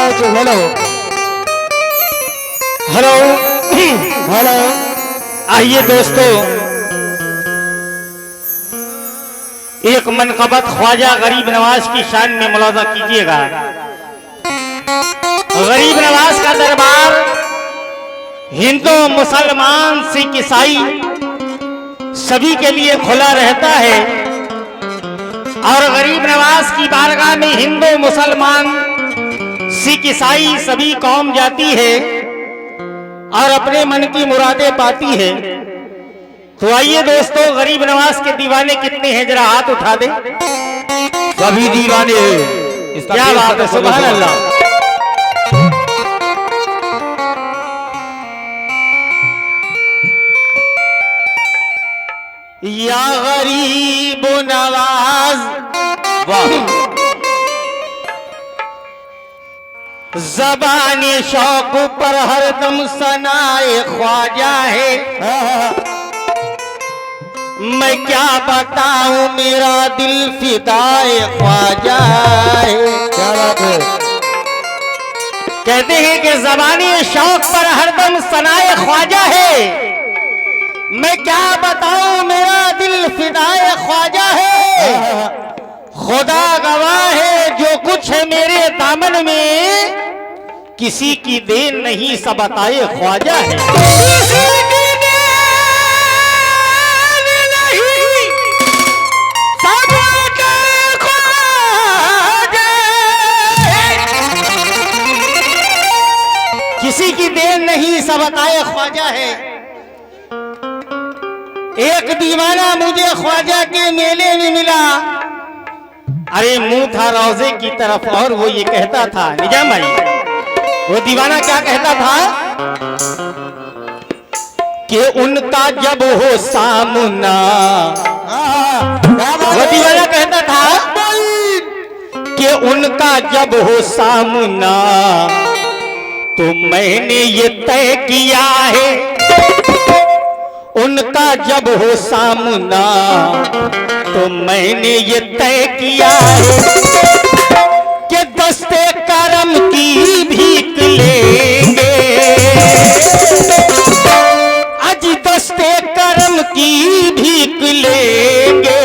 Hello hello hello. आइए दोस्तों, एक मनकबत ख्वाजा गरीब नवाज की शान में मुलाजा कीजिएगा। गरीब नवाज का दरबार हिंदू, मुसलमान, सिख, ईसाई सभी के लिए खुला रहता है और गरीब नवाज की बारगाह में हिंदू, मुसलमान, सिख, ईसाई सभी कौम जाती है और अपने मन की मुरादें पाती है। तो आइए दोस्तों, गरीब नवाज के दीवाने कितने हैं जरा हाथ उठा दे। सभी दीवाने हैं। क्या बात है, सुभान अल्लाह। या गरीब नवाज, वाह। ज़बाने शौक पर हरदम सनाए ख्वाजा है। मैं क्या बताऊं, मेरा दिल फिदाए ख्वाजा है। क्या बात है। कहते हैं कि ज़बाने शौक पर हरदम सनाए ख्वाजा है। मैं क्या बताऊं, मेरा दिल फिदाए ख्वाजा है। खुदा गवाह है, जो कुछ है मेरे दामन में किसी की देन नहीं, सब अताए ख्वाजा है। किसी की देन नहीं, सब अताए ख्वाजा है। किसी की देन नहीं, सब अताए ख्वाजा है। एक दीवाना मुझे ख्वाजा के मेले में मिला। अरे मुंह था रोजे की तरफ और वो ये कहता था, निजाम भाई, वो दीवाना क्या कहता था कि उनका जब हो सामना, वो दीवाना कहता था कि उनका जब हो सामना तो मैंने ये तय किया है। उनका जब हो सामना तो मैंने ये तय किया है कि दस्ते करम की भीख लेंगे। आज दस्ते करम की भीख लेंगे।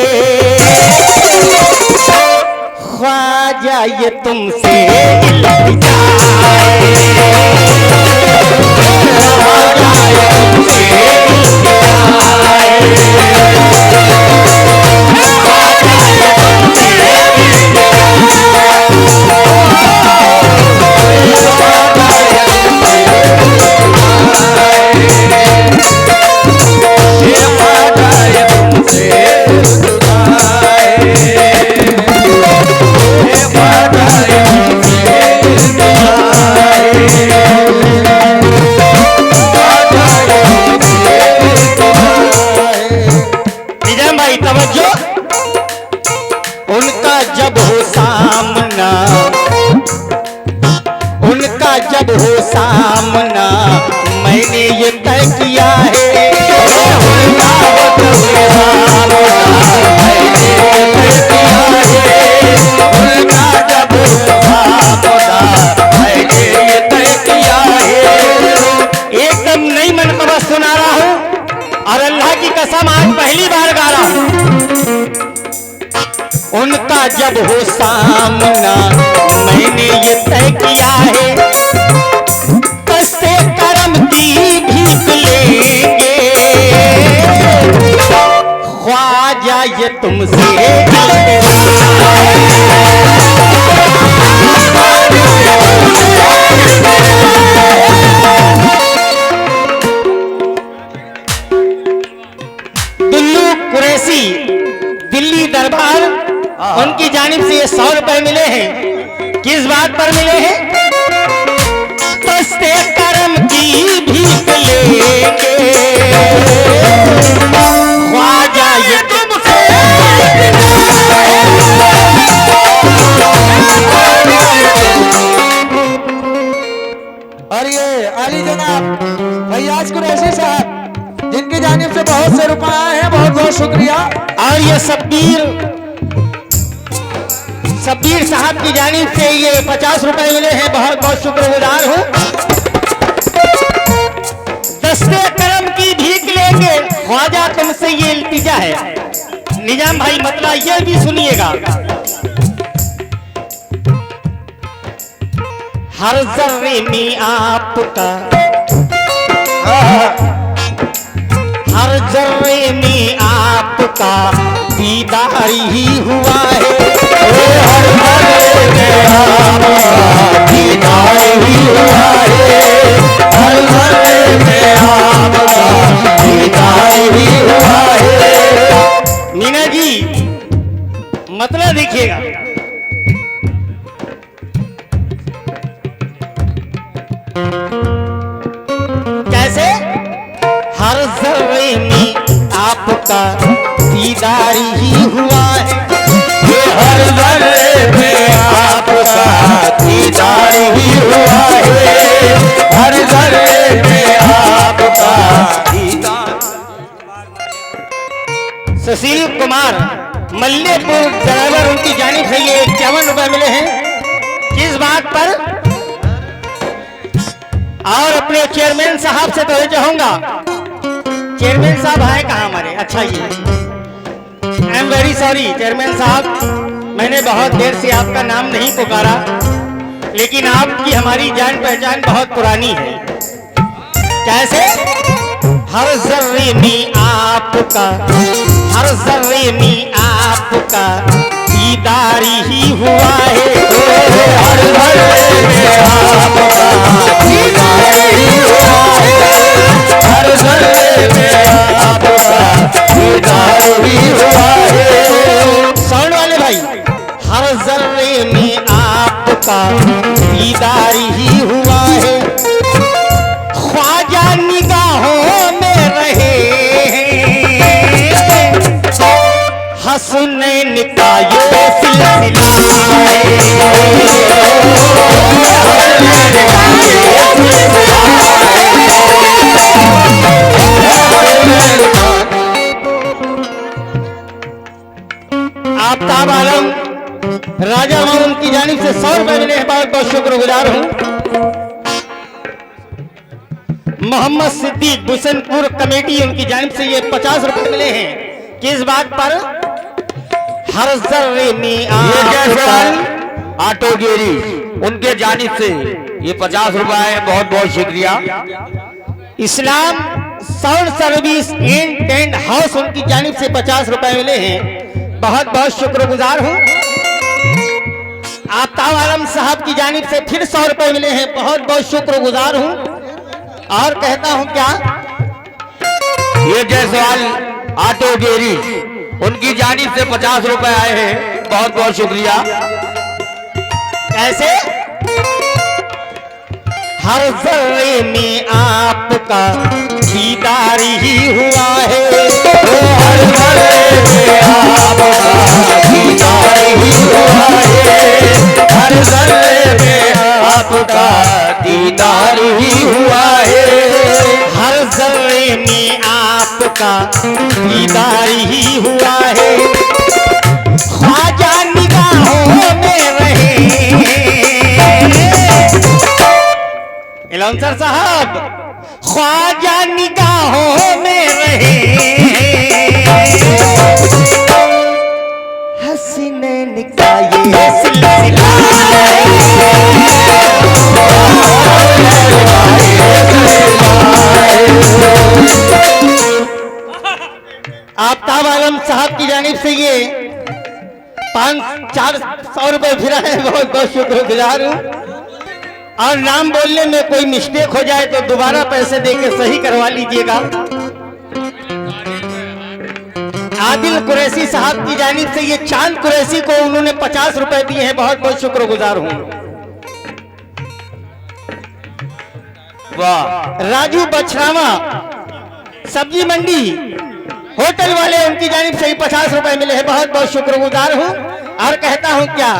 ख्वाजा ये तुमसे इल्तिजा जब हो सामना, मैंने ये तय किया है। उनका जब हो सामना, मैंने ये तय किया है। उनका जब हो सामना, मैंने ये तय किया है। एकदम नई मनकबत सुना रहा हूँ और अल्लाह की कसम आज पहली बार गा रहा हूँ। उनका जब हो सामना, मैंने ये तय किया है। दस्ते करम की भीख लेंगे। ख्वाजा ये तुमसे दुल्लू कुरैशी दिल्ली दरबार, उनकी जानिब से 100 रुपए मिले हैं। किस बात पर मिले हैं? दस्ते करम की भीख लेंगे। ख्वाजा ये तुमसे और ये अली जनाब फैयाज कुरैशी साहब, जिनकी जानिब से बहुत से रुपए आए हैं, बहुत बहुत शुक्रिया। और ये शब्बीर शब्बीर साहब की जानिब से ये 50 रुपए मिले हैं, बहुत बहुत शुक्रगुजार हूँ। दस्ते करम की भीख लेंगे ख्वाजा तुमसे ये इल्तिजा है। निजाम भाई मतलब ये भी सुनिएगा। हर जर्रे में आपका, हर जर्रे में आपका दीदार ही हुआ है। हर जर्रे में आपका दीदार ही हुआ है। हर जर्रे में आपका दीदार ही हुआ है। मीना जी मतलब देखिएगा। कैसे? हर जर्रे में आपका दीदार ही हुआ है। ये हर जर्रे में आपका दीदार ही हुआ है। हर जर्रे में आपका दीदार। सुशील कुमार मल्लेपुर ड्राइवर, उनकी जानिब से ये 51 रुपए मिले हैं। किस बात पर? और अपने चेयरमैन साहब से तो ये चाहूंगा, चेयरमैन साहब आए कहाँ हमारे? अच्छा ये I am very sorry chairman साहब, मैंने बहुत देर से आपका नाम नहीं पुकारा, लेकिन आपकी हमारी जान पहचान बहुत पुरानी है। कैसे? हर जर्रे में आपका, हर जर्रे में आपका दीदार ही हुआ है। हर जर्रे में आपका दीदार ही हुआ है। हर जर्रे में आपका दीदार ही हुआ है। साउंड वाले भाई, हर जर्रे में आपका दीदार ही हुआ है। ख्वाजा निगाहों में रहे हसनैन का ये सिलसिला आफ्ताब आलम राजा मामून की जानिब से 100 रुपए मिले हैं, बहुत बहुत शुक्रगुजार हूँ। मोहम्मद सिद्दीक हुसैनपुर कमेटी, उनकी जानिब से ये 50 रुपए मिले हैं। किस बात पर? हर जर्रे में आपका ऑटो गेरी, उनके जानिब से ये 50 रुपए है, बहुत बहुत शुक्रिया। Islam sound service and tent house, उनकी जानिब से 50 रुपए मिले हैं, बहुत बहुत शुक्रगुजार हूँ। आफ्ताब आलम साहब की जानिब से फिर 100 रुपए मिले हैं, बहुत बहुत शुक्रगुजार हूँ। और कहता हूँ क्या, ये जायसवाल ऑटो गेरी, उनकी जानिब से 50 रुपए आए हैं, बहुत बहुत शुक्रिया। कैसे? हर जर्रे में आपका दीदार ही हुआ है। हर जर्रे में आपका दीदार ही हुआ है। हर जर्रे में आपका दीदार ही हुआ है। हर जर्रे में आपका दीदार ही हुआ है। ख्वाजा निगाहों में रहे एलाउंसर साहब, ख्वाजा निगाहों में रहे हसीनैन का ये सिलसिला। आफ्ताब आलम साहब की जानिब से ये 500-400 रुपए फिरा है, बहुत बहुत शुक्रगुजार हूँ। और नाम बोलने में कोई मिस्टेक हो जाए तो दोबारा पैसे देके सही करवा लीजिएगा। आदिल कुरैशी साहब की जानिब से ये चांद कुरैशी को उन्होंने 50 रुपए दिए हैं, बहुत बहुत शुक्रगुजार हूँ। वाह। राजू बछरावा सब्जी मंडी होटल वाले, उनकी जानिब से ही 50 रुपए मिले हैं, बहुत बहुत शुक्रगुजार हूँ। और कहता हूँ क्या,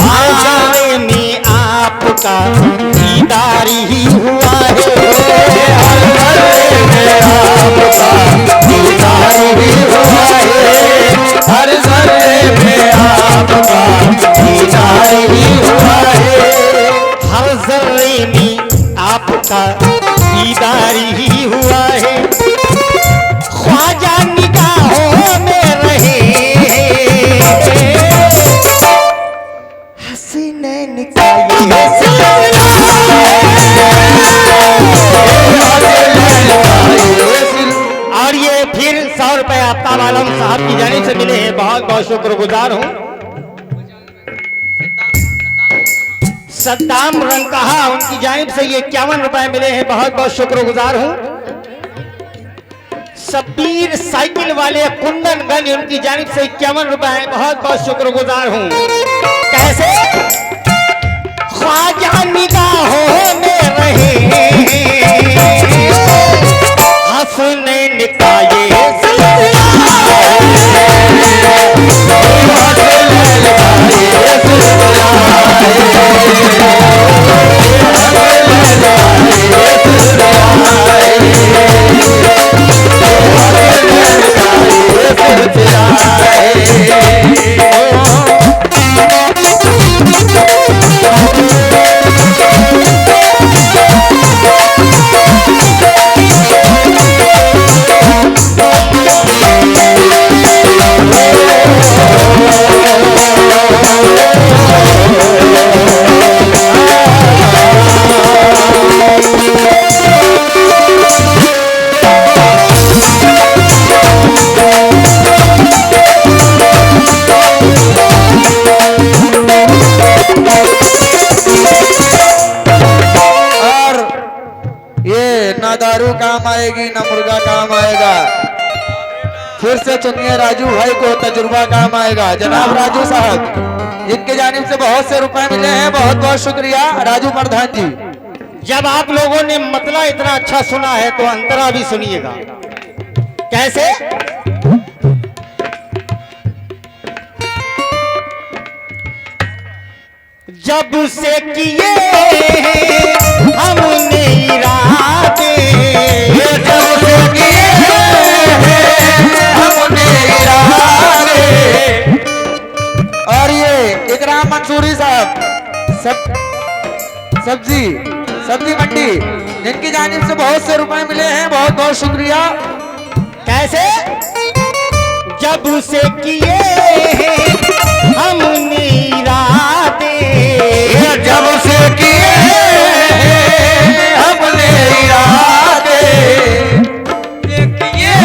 आजाए में आपका दीदार ही हुआ है। हर जर्रे में आपका दीदार ही हुआ है। हर जर्रे में आपका प्रेमी आपका दीदार ही हुआ है, ख्वाजा निगाहों में रहे हसीनैन का ये और ये फिर 100 रुपए आफ्ताब आलम साहब की जानिब से मिले हैं, बहुत बहुत शुक्रगुजार हूँ। सद्दाम रंकाहा उनकी जानिब से ये 51 रुपए मिले हैं, बहुत बहुत शुक्रगुजार हूँ। शब्बीर साइकिल वाले कुंदनगंज उनकी जानिब से 51 रुपए, बहुत बहुत शुक्रगुजार हूँ। कैसे ख्वाजा निगाहों में रहे हसनैन का ये ना दारू काम आएगी ना मुर्गा काम आएगा। फिर से चुनिए राजू भाई को, तजुर्बा काम आएगा। जनाब राजू साहब जिनके जानिब से बहुत से रुपए मिले हैं, बहुत बहुत शुक्रिया राजू प्रधान जी। जब आप लोगों ने मतला इतना अच्छा सुना है तो अंतरा भी सुनिएगा। कैसे जब से किए हमने इरादे, जब से किए हमने इरादे। और ये इकराम मंसूरी साहब सब्जी मंडी जिनकी जानिब से बहुत से रुपए मिले हैं, बहुत बहुत शुक्रिया। कैसे जब से किए हमने इरादे, जब से किए हमने इरादे, किए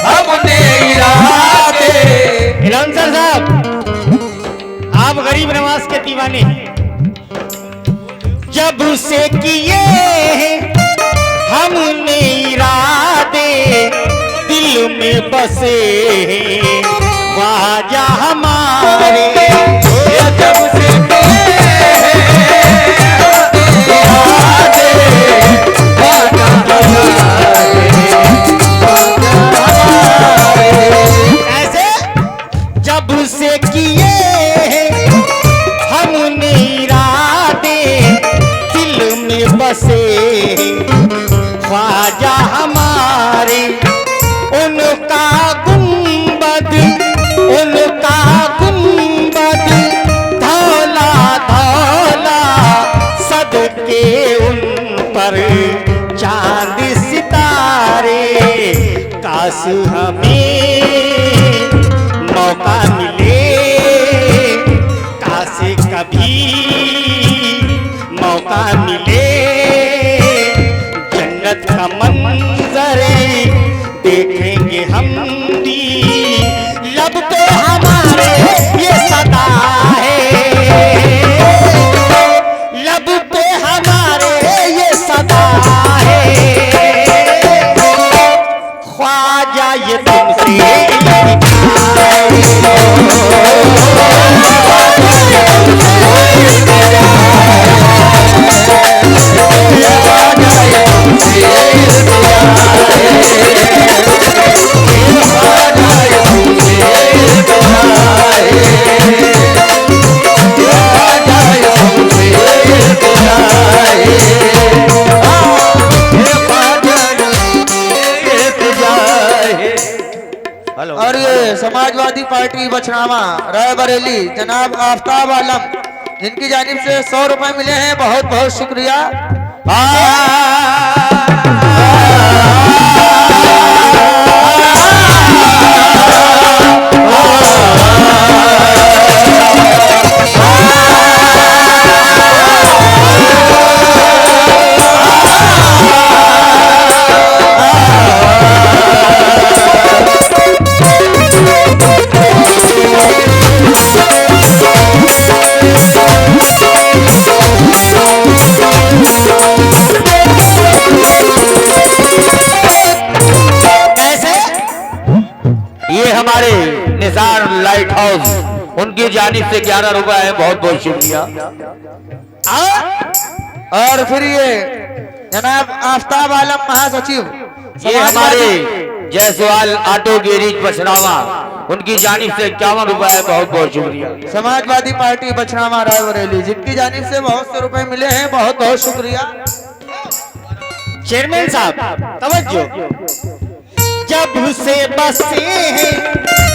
हमने इरादे। इलांसर साहब आप गरीब नवाज के दीवाने हैं। जब से किए हमने इरादे, दिल में बसे ख्वाजा हमारे। जब से ऐसे जब से किए हमने इरादे, दिल में बसे ख्वाजा हमारे। उनका गुंबद धौला धौला सदके उन पर चांद सितारे। काश हमें मौका मिले, काश कभी मौका मिले, जन्नत का मंजर देखेंगे हम भी। लब पे हमारे ये सदा है, लब पे हमारे ये सदा है। ख्वाजा ये तुमसे और ये समाजवादी पार्टी बछनावा रायबरेली जनाब आफ्ताब आलम जिनकी जानिब से 100 रुपए मिले हैं, बहुत बहुत शुक्रिया। ये हमारे निसार लाइट हाउस, उनकी जानिब से 11 रुपए है, बहुत बहुत शुक्रिया। और फिर ये जनाब आफ्ताब आलम महासचिव, ये हमारे जायसवाल ऑटो गैरेज बछरावा, उनकी जानिब से 51 रुपए है, बहुत बहुत शुक्रिया। समाजवादी पार्टी बछरावा रायबरेली, जिनकी जानिब से बहुत से रुपए मिले हैं, बहुत बहुत शुक्रिया। चेयरमैन साहब तवज्जो, जब से बसे हैं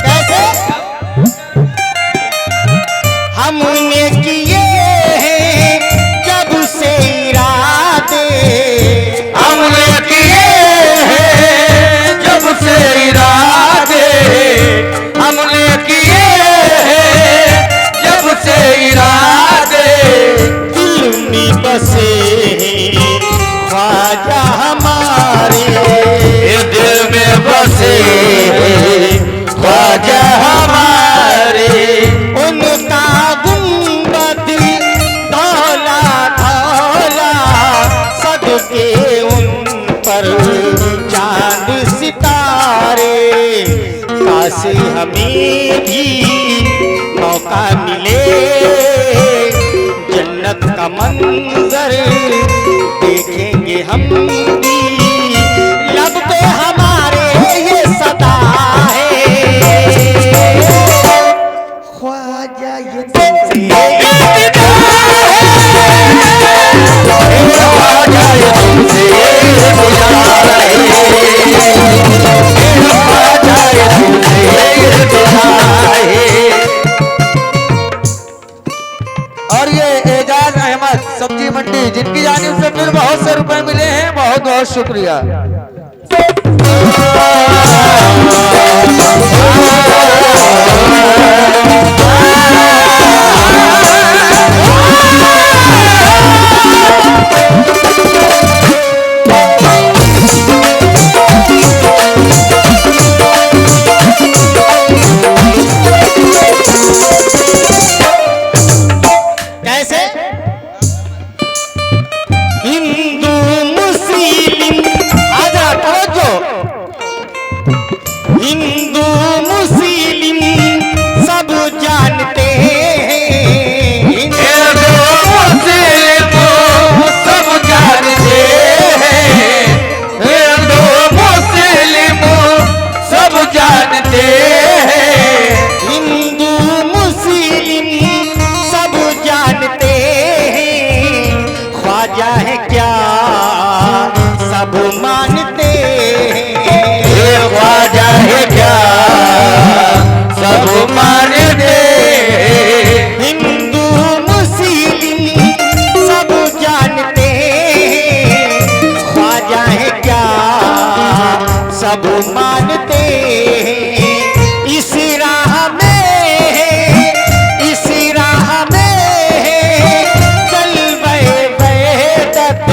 कैसे हमने किए हैं, जब से इरादे हमने किए हैं, जब से इरादे हमने किए हैं, जब से इरादे दिल में बसे हैं ख्वाजा हमारे, दिल में बसे ख्वाजा हमारे, उनका गुंबद धौला धौला सदके उन पर चांद सितारे, काश हमें भी मौका मिले जन्नत का मंजर देखेंगे हम भी, लब पे हमारे ये सदा है ख्वाजा ये तुमसे ख्वाजा ये तुमसे गुजार है, ख्वाजा ये तुमसे गुजार है। और ये एजाज अहमद सब्जी मंडी, जिनकी जानिब से फिर बहुत से रुपए मिले हैं, बहुत बहुत शुक्रिया। कैसे हिंदू मुस्लिम आजा तवज्जो, हिंदू मुस्लिम सब जानते हैं, हिंदू मुस्लिम सब जानते हैं, हिंदू मुस्लिम सब जानते हैं, हिंदू मुस्लिम सब जानते हैं, ख्वाजा है क्या सब मानते हैं, ख्वाजा है क्या सब मानते हैं, हिंदू मुस्लिम सब जानते हैं, ख्वाजा है क्या सब मानते हैं, इस राह में इस राह में जलवे वहदत,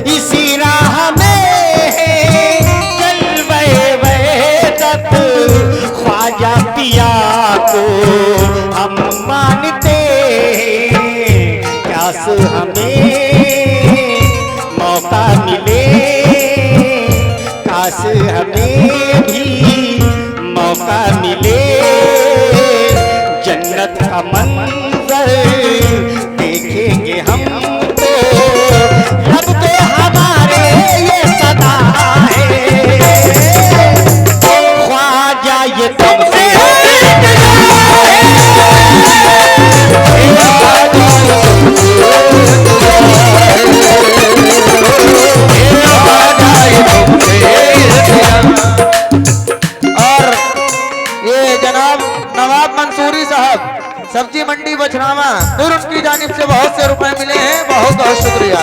इसी राह में जलवे वहदत, ख्वाजा पिया को हम मानते हैं, प्यास हमें मौका मिले, काश हमें भी मौका मिले जन्नत का मंजर देखेंगे हम तो, लब पे हमारे ये सदा है ख्वाजा ये तुमसे और ये जनाब नवाब मंसूरी साहब सब्जी मंडी बछरावा, फिर उनकी जानिब से रुपए मिले हैं, बहुत बहुत शुक्रिया।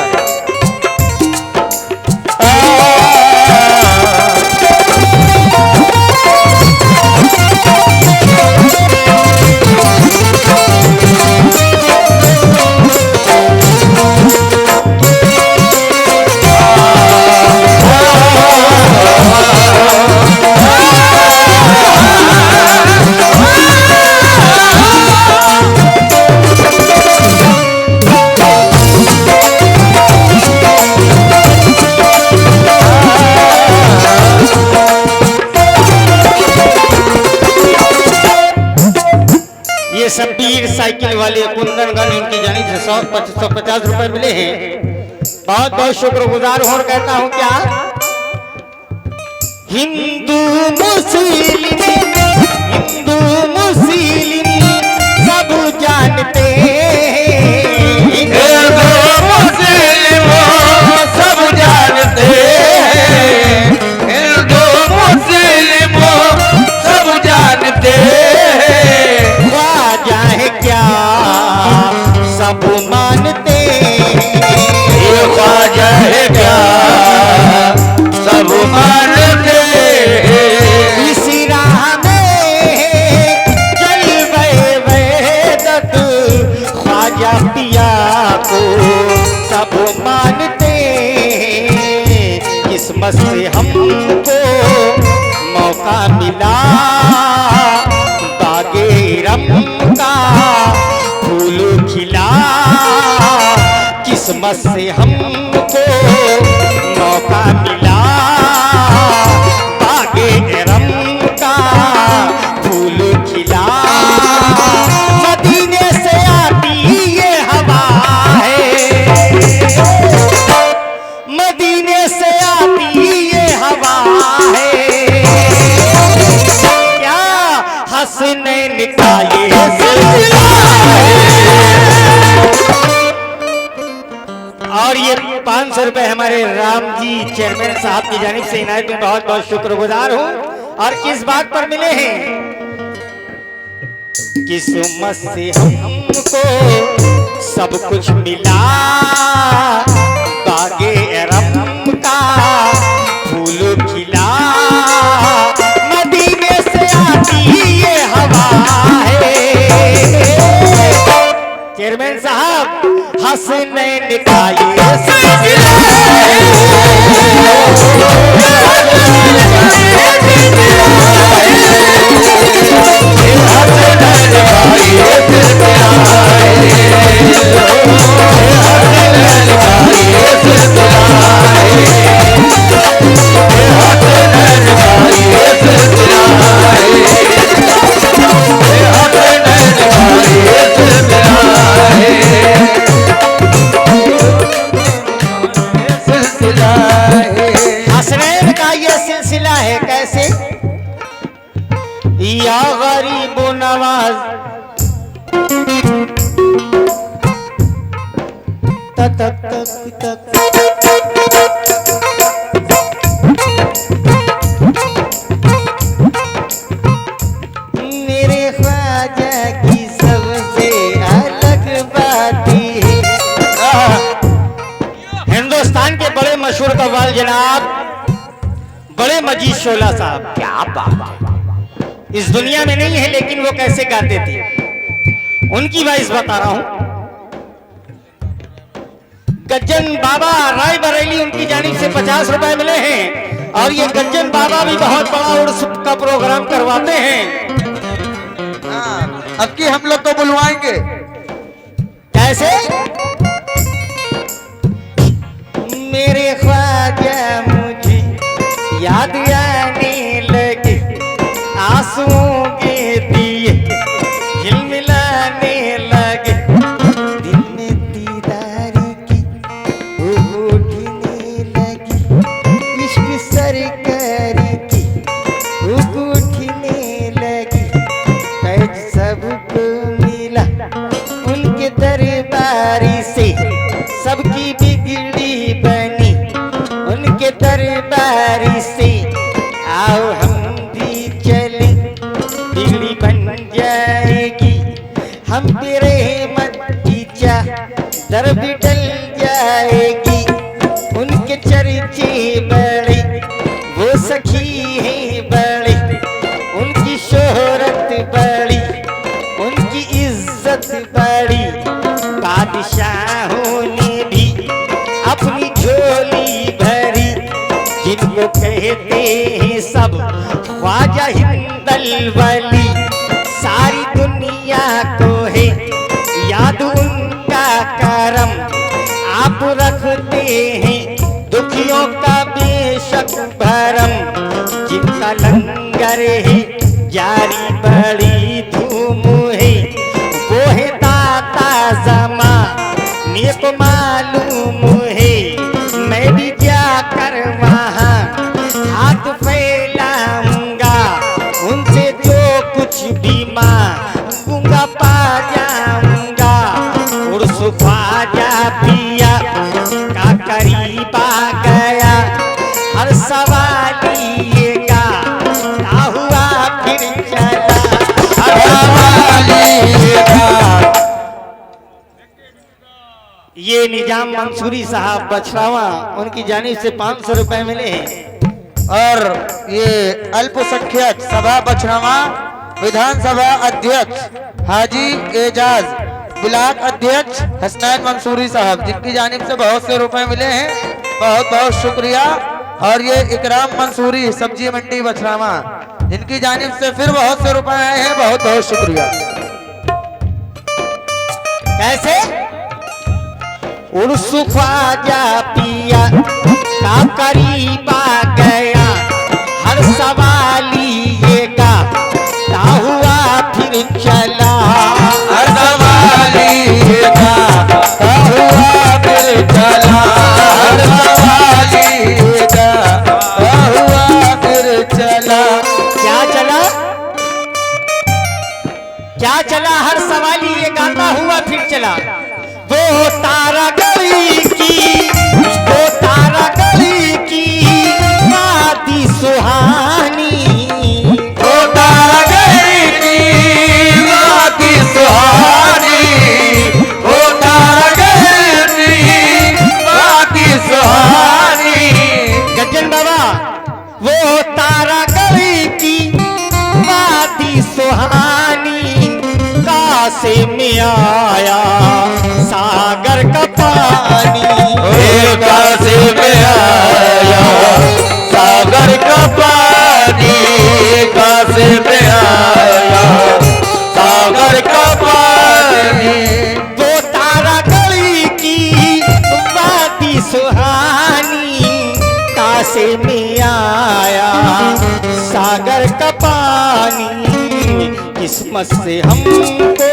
ये शब्बीर साइकिल वाले कुंदनगंज उनकी जानिब से 150 रुपए मिले हैं। बहुत बहुत शुक्रगुजार हूं और कहता हूं क्या, हिंदू मुस्लिम सब जानते हैं, हिंदू मुस्लिम सब जानते हैं, हिंदू मुस्लिम सब जानते हैं, ख्वाजा है क्या सब मानते हैं, ये ख्वाजा है क्या सब मानते हैं, इसी राह में जलवे वेदत ख्वाजा पिया को सब मानते हैं। किस्मत से हमको मौका मिला बागे रम का फूल खिला, किस्मत से हमको मौका मिला बागे रम का फूल खिला। मदीने से आती ये हवा है, मदीने से आती ये हवा है, क्या हसनैन का ये सिलसिला है। और ये 500 रुपए हमारे राम जी चेयरमैन साहब की जानिब से इनायत में बहुत बहुत शुक्रगुजार हूँ। और किस बात पर मिले हैं, किस्मत से हमको सब कुछ मिला बागे रम का फूल खिला। मदीने से आती ये हवा है, चेयरमैन साहब हसनैन का ये सिलसिला हसनैन का ये सिलसिला है। कैसे, या गरीबो नवाज तक तक तक मेरे ख्वाजा की सबसे अलग बात है। हिंदुस्तान के बड़े मशहूर कव्वाल जनाब बड़े मजीद शोला साहब, क्या बात है, इस दुनिया में नहीं है लेकिन वो कैसे गाते थे, उनकी वाइस बता रहा हूं। गज्जन बाबा राय बरेली उनकी जानिब से 50 रुपए मिले हैं। और ये गज्जन बाबा भी बहुत बड़ा उर्स का प्रोग्राम करवाते हैं। हाँ, अब की हम लोग को बुलवाएंगे। कैसे, मेरे ख्वाजा मुझे याद आने लगे, आंसुओं के दिए झिलमिलाने लगे, दिल में दीदारी की उठने लगी, इश्क सरकारी की उठने लगी, फैज सबको मिला उनके दरबारी से, सबकी बिगड़ी बनी उनके दरबारी से, आओ हम भी चले बिगड़ी बन जाएगी, हम पे रहमत की चादर नजर भी डल जाएगी, उनके चर्चे बड़े, वो सखी है बड़ी, उनकी शोहरत बड़ी, उनकी इज्जत बड़ी। बादशाहों ने भी अपनी झोली भरी, जिनको कहते हैं सब ख्वाजा हिंदल वली। सारी दुनिया को है याद उनका करम, आप रखते हैं दुखियों का बेशक भरम। जिनका लंगर है जारी बड़ी धूम है, वो है दाता जमा नेक मालूम है। मैं भी जाकर वहाँ हाथ फैलाऊंगा, उनसे जो कुछ भी मांगूंगा पा जाऊंगा। उर्स ख्वाजा पिया का करीब आ गया, हर सवालिएगा ना हुआ फिर चला, हर सवालिएगा। ये निजाम मंसूरी साहब बछरावा, उनकी जानिब से 500 रुपए मिले हैं। और ये अल्पसंख्यक सभा बछरावा विधानसभा अध्यक्ष हाजी एजाज, ब्लॉक अध्यक्ष हसनैन मंसूरी साहब, जिनकी जानिब से बहुत से रुपए मिले हैं, बहुत बहुत शुक्रिया। और ये इकराम मंसूरी सब्जी मंडी बछरावा, जिनकी जानिब से फिर बहुत से रुपए आए हैं, बहुत बहुत शुक्रिया। कैसे उर्स ख्वाजा पिया का करीब आ गया, हर सवालिएगा ना हुआ फिर चला, हर सवालिएगा ना हुआ फिर चला, हर सवालिएगा ना हुआ फिर चला। क्या चला, क्या चला, हर सवाली ये गाता हुआ फिर चला। वो तारा गली की, वो तारा गली की वादी सुहानी, वो तारा गली की वादी सुहानी, वो तारा गली की वादी सुहानी। गज्जन बाबा, वो तारा गली की वादी सुहानी, कासे में आया सागर का पानी, कासे में आया सागर का पानी, कासे में आया सागर का पानी। वो तारा गली की वादी सुहानी, कासे में आया सागर का पानी। किस्मत से हमको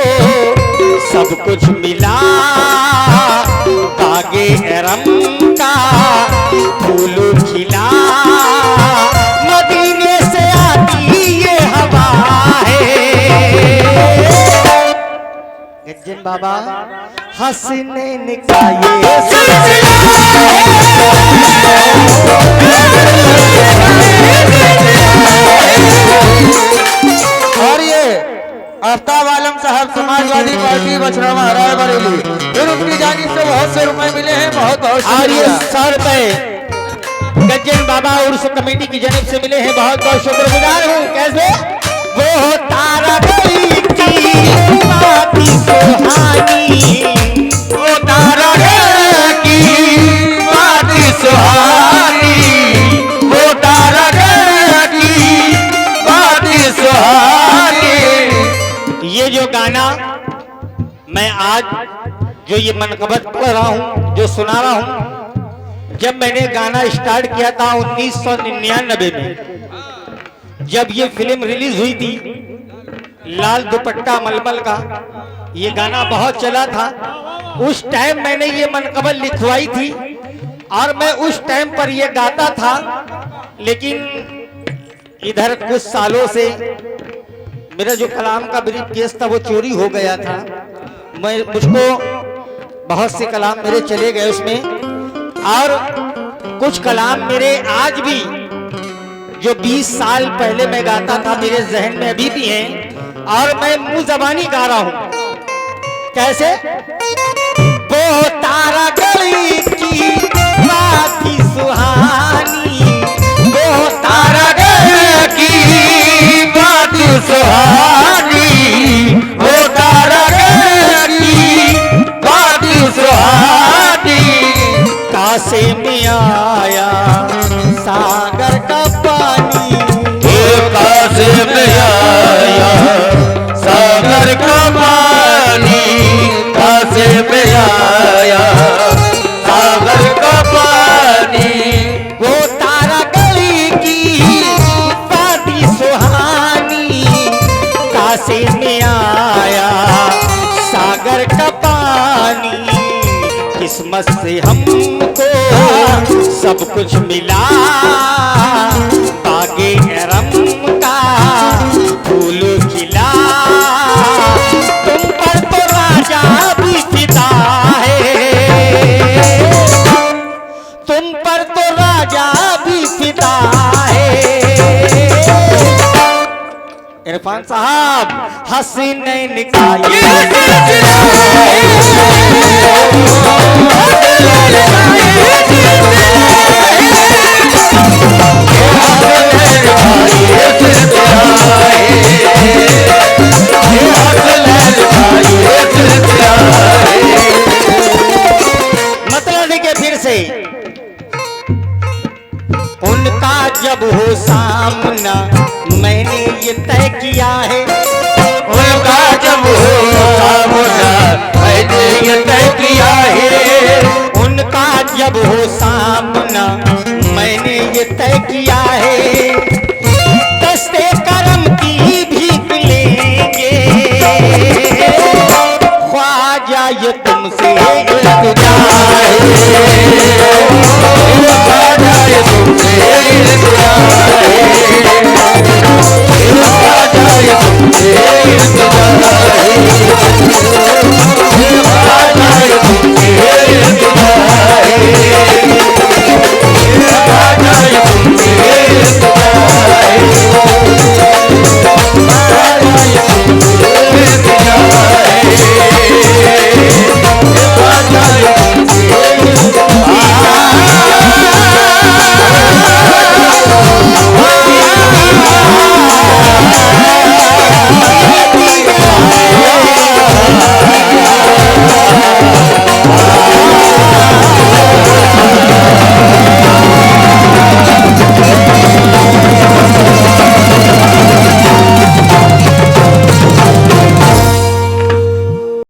सब कुछ मिला, बागे एरम का फूल खिला, मदीने से आती ये हवा है। गज्जन बाबा, हंसने का ये और ये आफ्ताब आलम साहब समाजवादी पार्टी बछरावा रायबरेली, फिर उनकी जानिब से बहुत से रुपए मिले हैं, बहुत बहुत और ये शुक्रिया। 100 रुपए गज्जन बाबा उर्स कमेटी की जानिब से मिले हैं, बहुत बहुत शुक्रगुजार हूँ। कैसे वो तारा गली की वादी सुहानी, वो तारा गली की वादी सुहानी, वो तारा गली की वादी सुहानी। ये जो गाना मैं आज जो ये मनकबत पढ़ रहा हूँ, जो सुना रहा हूँ, जब मैंने गाना स्टार्ट किया था 1999 में, जब ये फिल्म रिलीज हुई थी लाल दुपट्टा मलमल का, ये गाना बहुत चला था। उस टाइम मैंने ये मनकबत लिखवाई थी और मैं उस टाइम पर ये गाता था, लेकिन इधर कुछ सालों से मेरा जो कलाम का ब्रीफ केस था वो चोरी हो गया था। मुझको बहुत से कलाम मेरे चले गए उसमें, और कुछ कलाम मेरे आज भी जो 20 साल पहले मैं गाता था मेरे जहन में अभी भी हैं, और मैं मुंह जबानी गा रहा हूं। कैसे वो कासे में आया सागर का पानी, कासे में आया सागर का पानी, कासे में आया सागर का पानी। वो तारा गली की वादी सुहानी, कासे में आया सागर का पानी। किस्मत से हमको सब कुछ मिला, बागे रम का फूल खिला। तुम पर तो राजा भी फिदा है, तुम पर तो राजा भी फिदा है। इरफान साहब हसीनैन का मतलब देखिए फिर से, उनका जब हो सामना मैंने ये तय किया है, उनका जब हो सामना मैंने ये तय किया है, उनका जब हो सामना मैंने ये तय किया है। दस्ते करम की भीख लेंगे, ख्वाजा ये तुमसे इल्तिजा है।